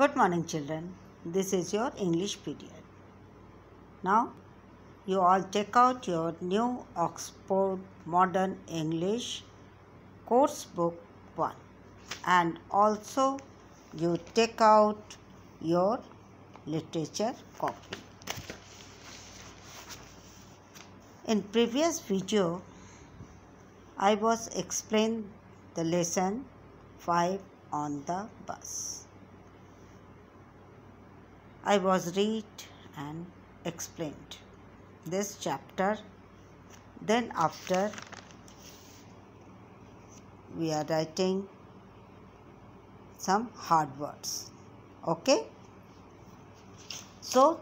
Good morning, children. This is your English period. Now, you all take out your new Oxford Modern English Course Book 1 and also you take out your literature copy. In previous video, I was explained the lesson 5 on the bus. I was read and explained this chapter. Then after we are writing some hard words. Okay? So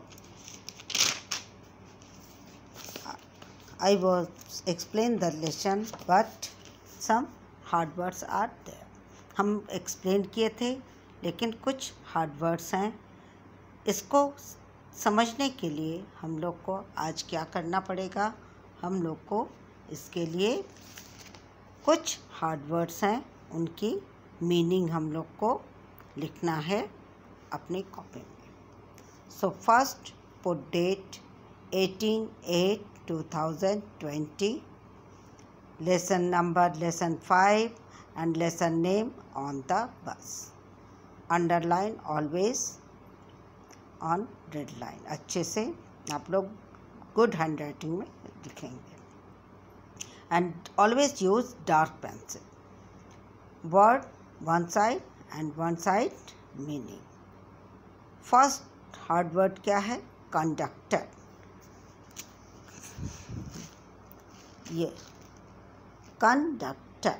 I was explain the lesson but some hard words are there. हम explain किए थे लेकिन कुछ hard words हैं. इसको समझने के लिए हम लोग को आज क्या करना पड़ेगा? हम लोग को इसके लिए कुछ हार्ड वर्ड्स हैं, उनकी मीनिंग हम लोग को लिखना है अपनी कॉपी में. So first put date 18/8/2020, lesson number lesson 5 and lesson name on the bus. Underline always on red line. अच्छे से आप लोग गुड हैंड राइटिंग में लिखेंगे. And always use dark pencil. Word one side and one side meaning. First hard word क्या है? Conductor. ये conductor.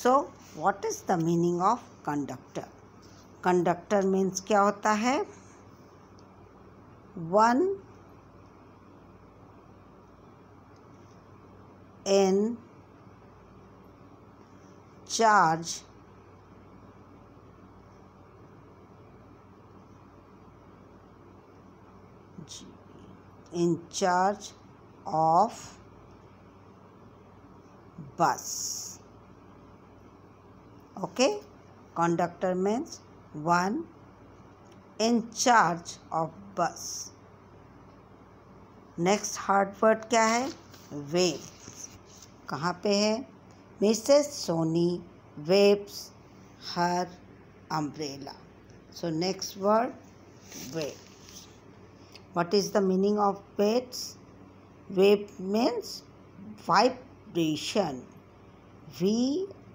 So what is the meaning of conductor? Conductor means क्या होता है? वन इन चार्ज ऑफ बस. Okay, conductor means one in charge of bus. Next hard word क्या है? Waves. कहाँ पे है? Mrs Soni waves her umbrella. So next word waves. What is the meaning of waves? Wave means vibration. VIBRATION.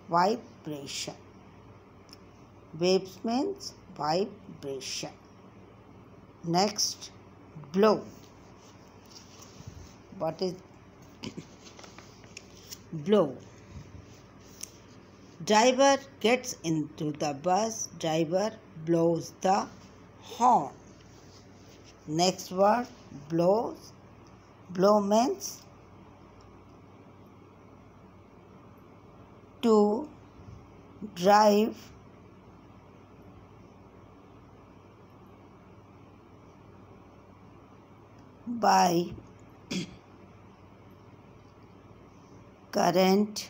Vibration. Waves means vibration. Next, blow. What is blow? Driver gets into the bus. Driver blows the horn. Next word, blows. Blow means to drive by current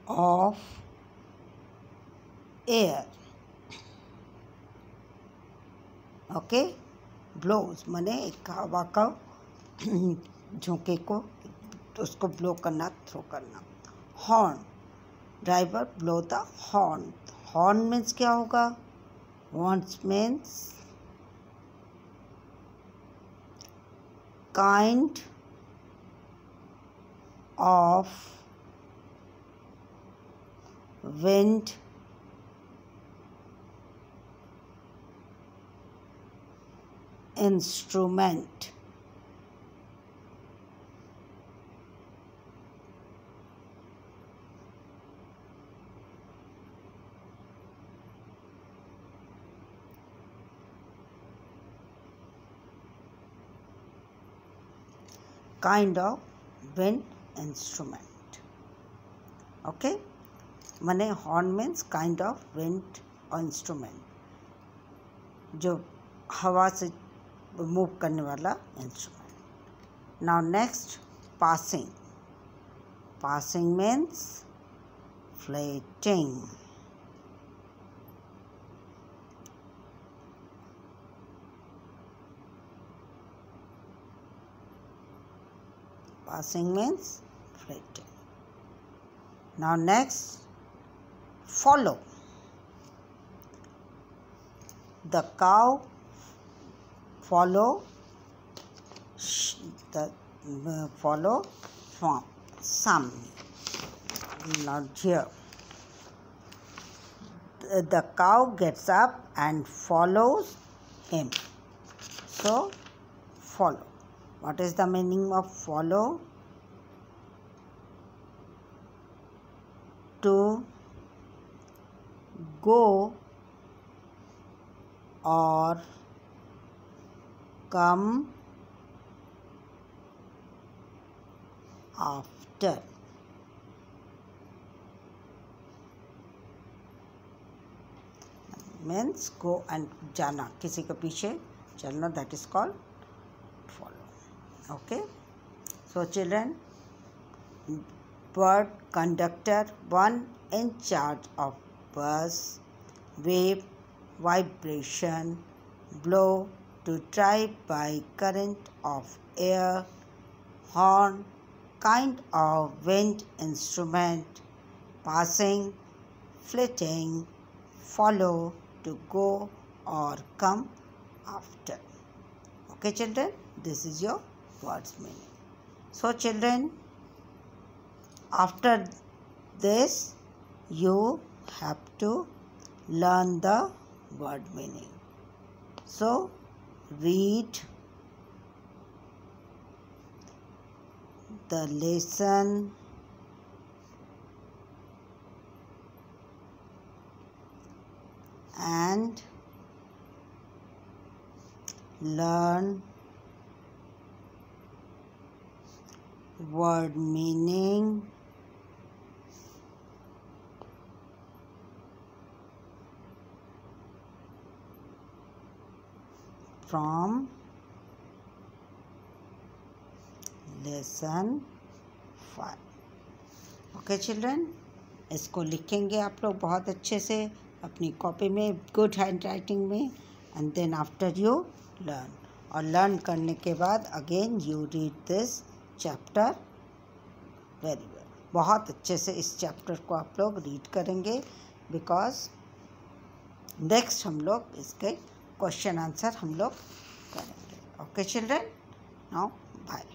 of air. Okay. Blows माने एक हवा का झोंके को उसको blow करना, throw करना. Horn. Driver blow the horn. Horn means क्या होगा? Horns means kind of wind instrument. Kind of wind instrument. Okay, माने horn means kind of wind instrument, जो हवा से मूव करने वाला instrument. Now next, passing. Passing means flitting. Passing means flitting. Now next, follow. The cow follow from some. Now here, the cow gets up and follows him. So follow. What is the meaning of follow? To go or come after. Means go and जाना, किसी के पीछे चलना, that is called follow. Okay, so children, bird conductor, one in charge of buzz, wave, vibration, blow to drive by current of air, horn, kind of wind instrument, passing, flitting, follow, to go or come after. Okay children, this is your words meaning. So children, after this you have to learn the word meaning. So read the lesson and learn word meaning from lesson 5. Okay children, इसको लिखेंगे आप लोग बहुत अच्छे से अपनी copy में, good handwriting में, and then after you learn. और लर्न करने के बाद again you read this chapter very well. बहुत अच्छे से इस चैप्टर को आप लोग रीड करेंगे, बिकॉज नेक्स्ट हम लोग इसके क्वेश्चन आंसर हम लोग करेंगे. Okay children, now bye.